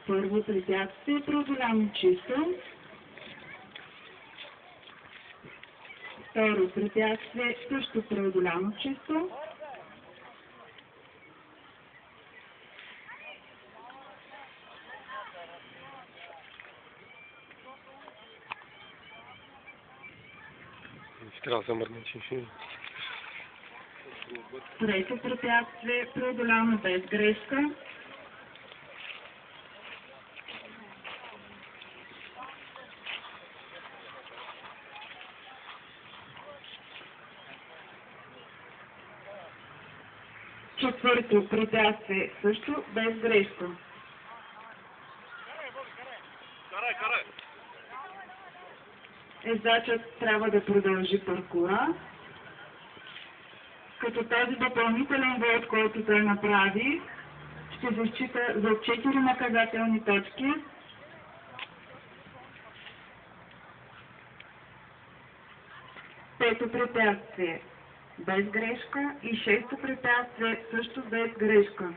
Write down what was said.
Първо препятствие преодоляно чисто. Второ препятствие също преодоляно чисто. Трябва да замърничи. Трето препятствие преодоляно без грешка. Четвърто препятствие също без грешка. Ездачът трябва да продължи паркура, като този допълнителен вод, който той направи, ще се счита за 4 наказателни точки. Пето препятствие без грешка и шесто препятствие също без грешка.